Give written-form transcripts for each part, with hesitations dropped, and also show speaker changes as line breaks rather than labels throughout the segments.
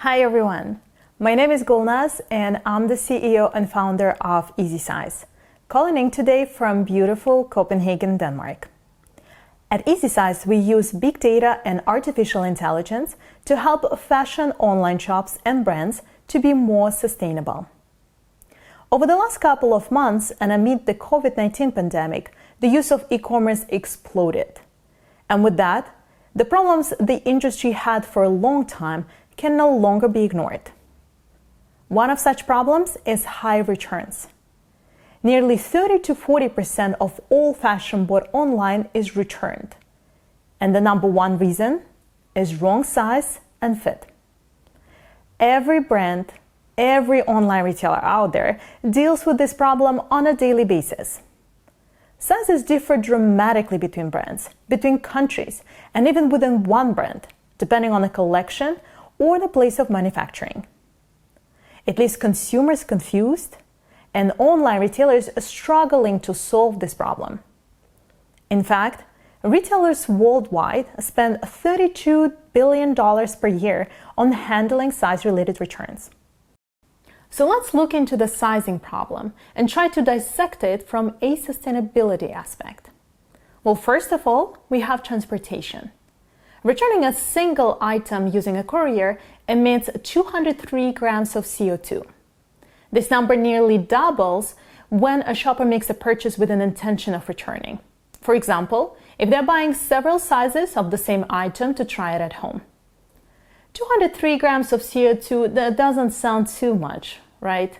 Hi everyone, my name is Gulnaz and I'm the CEO and founder of Easysize, calling in today from beautiful Copenhagen, Denmark. At Easysize, we use big data and artificial intelligence to help fashion online shops and brands to be more sustainable. Over the last couple of months and amid the COVID-19 pandemic, the use of e-commerce exploded. And with that, the problems the industry had for a long time can no longer be ignored. One of such problems is high returns. Nearly 30 to 40% of all fashion bought online is returned. And the number one reason is wrong size and fit. Every brand, every online retailer out there deals with this problem on a daily basis. Sizes differ dramatically between brands, between countries, and even within one brand, depending on the collection or the place of manufacturing. It leaves consumers confused and online retailers struggling to solve this problem. In fact, retailers worldwide spend $32 billion per year on handling size-related returns. So let's look into the sizing problem and try to dissect it from a sustainability aspect. Well, first of all, we have transportation. Returning a single item using a courier emits 203 grams of CO2. This number nearly doubles when a shopper makes a purchase with an intention of returning. For example, if they're buying several sizes of the same item to try it at home. 203 grams of CO2, that doesn't sound too much, right?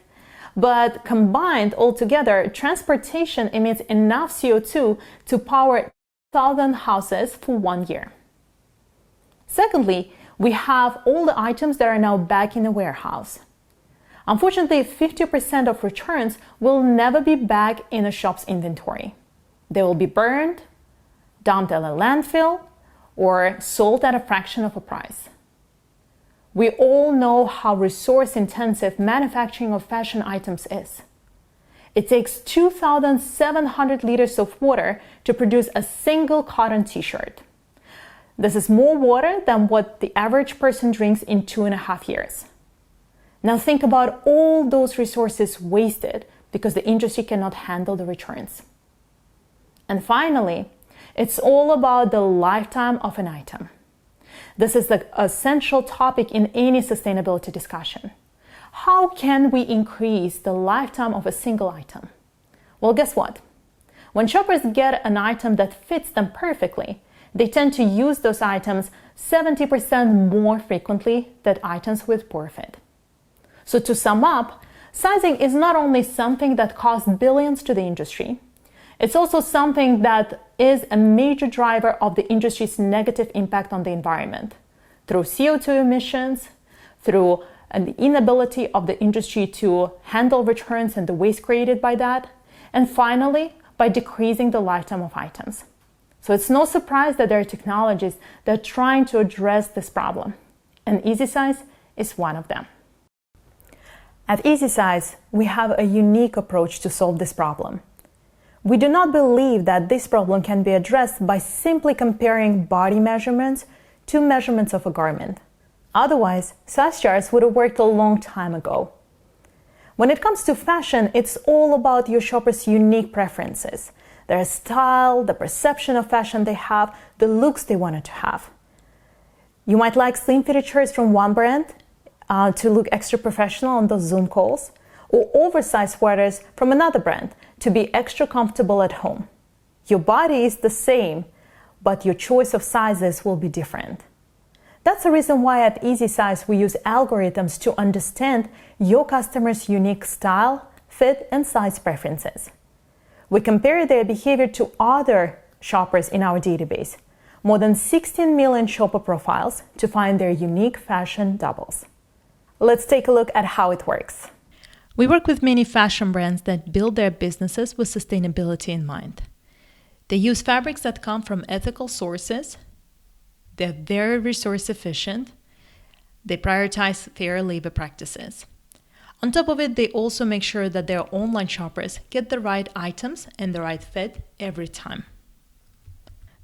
But combined altogether, transportation emits enough CO2 to power 1,000 houses for 1 year. Secondly, we have all the items that are now back in the warehouse. Unfortunately, 50% of returns will never be back in a shop's inventory. They will be burned, dumped at a landfill, or sold at a fraction of a price. We all know how resource-intensive manufacturing of fashion items is. It takes 2,700 liters of water to produce a single cotton t-shirt. This is more water than what the average person drinks in 2.5 years. Now think about all those resources wasted because the industry cannot handle the returns. And finally, it's all about the lifetime of an item. This is the essential topic in any sustainability discussion. How can we increase the lifetime of a single item? Well, guess what? When shoppers get an item that fits them perfectly, they tend to use those items 70% more frequently than items with poor fit. So to sum up, sizing is not only something that costs billions to the industry, it's also something that is a major driver of the industry's negative impact on the environment through CO2 emissions, through an inability of the industry to handle returns and the waste created by that, and finally, by decreasing the lifetime of items. So it's no surprise that there are technologies that are trying to address this problem, and Easysize is one of them. At Easysize, we have a unique approach to solve this problem. We do not believe that this problem can be addressed by simply comparing body measurements to measurements of a garment. Otherwise, size charts would have worked a long time ago. When it comes to fashion, it's all about your shopper's unique preferences, their style, the perception of fashion they have, the looks they wanted to have. You might like slim-fitted shirts from one brand to look extra professional on those Zoom calls, or oversized sweaters from another brand to be extra comfortable at home. Your body is the same, but your choice of sizes will be different. That's the reason why at Easysize we use algorithms to understand your customer's unique style, fit, and size preferences. We compare their behavior to other shoppers in our database, more than 16 million shopper profiles, to find their unique fashion doubles. Let's take a look at how it works. We work with many fashion brands that build their businesses with sustainability in mind. They use fabrics that come from ethical sources, they're very resource efficient, they prioritize fair labor practices. On top of it, they also make sure that their online shoppers get the right items and the right fit every time.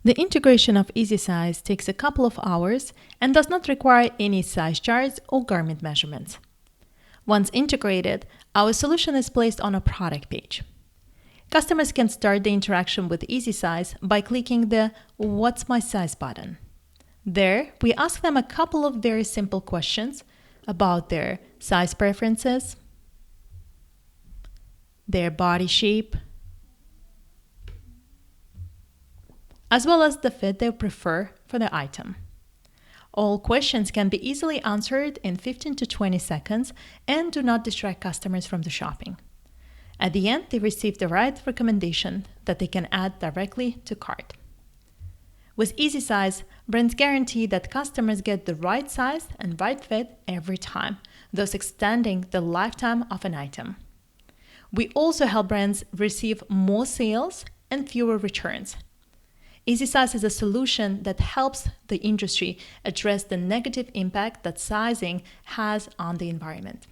The integration of Easysize takes a couple of hours and does not require any size charts or garment measurements. Once integrated, our solution is placed on a product page. Customers can start the interaction with Easysize by clicking the "What's my size" button. There, we ask them a couple of very simple questions about their size preferences, their body shape, as well as the fit they prefer for the item. All questions can be easily answered in 15 to 20 seconds and do not distract customers from the shopping. At the end, they receive the right recommendation that they can add directly to cart. With Easysize, brands guarantee that customers get the right size and right fit every time, thus extending the lifetime of an item. We also help brands receive more sales and fewer returns. Easysize is a solution that helps the industry address the negative impact that sizing has on the environment.